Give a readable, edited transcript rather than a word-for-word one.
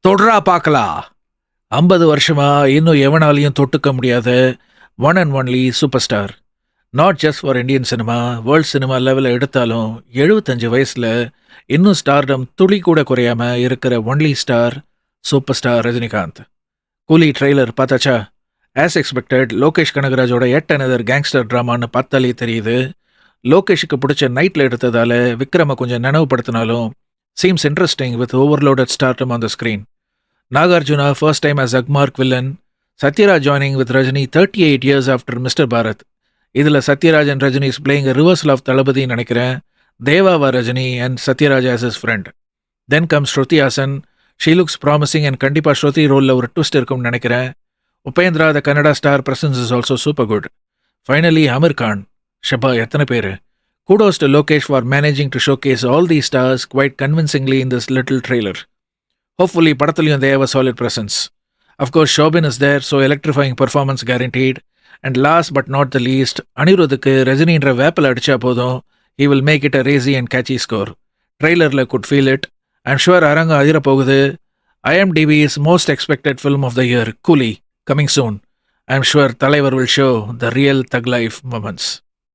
தொட்றா பார்க்கலாம். 50 வருஷமா இன்னும் எவனாலையும் தொட்டுக்க முடியாத one and only super star. Not just for Indian cinema, world cinema லெவலில் எடுத்தாலும் 75 வயசில் இன்னும் ஸ்டார்டம் துளி கூட குறையாம இருக்கிற only star super star Rajinikanth. Coolie trailer பார்த்தாச்சா? ஆஸ் எக்ஸ்பெக்டட் லோகேஷ் கனகராஜோட எட் அனதர் கேங்ஸ்டர் ட்ராமான்னு பார்த்தாலே தெரியுது. லோகேஷுக்கு பிடிச்ச நைட்டில் எடுத்ததால விக்ரமை கொஞ்சம் நினைவுபடுத்தினாலும் seems interesting with overloaded stardom on the screen. Nagarjuna first time as Agmark villain, Satyaraj joining with Rajini 38 years after Mr. Bharat. இதில் Sathyaraj and Rajini is playing a reversal of தளபதி நினைக்கிறேன். தேவாவா Rajini and Satyaraj as his friend. Then comes Shruti Haasan. She looks promising and கண்டிப்பா ஸ்ருதி ரோலில் ஒரு twist இருக்கும்னு நினைக்கிறேன். Upendra the Kannada star presence is also super good. Finally Amir Khan. ஷபா எத்தனை பேர். Kudos to Lokesh for managing to showcase all these stars quite convincingly in this little trailer. Hopefully, படத்துலையும் they have a solid presence. Of course, Shobin is there, so electrifying performance guaranteed. And last but not the least, அனிருத்துக்கு ரஜினின்ற வேப்பல் அடிச்சா போதும், he will make it a racy and catchy score. Trailerல could feel it. I'm sure அரங்கம் அதிர போகுது. IMDb's most expected film of the year, Coolie, coming soon. I'm sure தலைவர் will show the real thug life moments.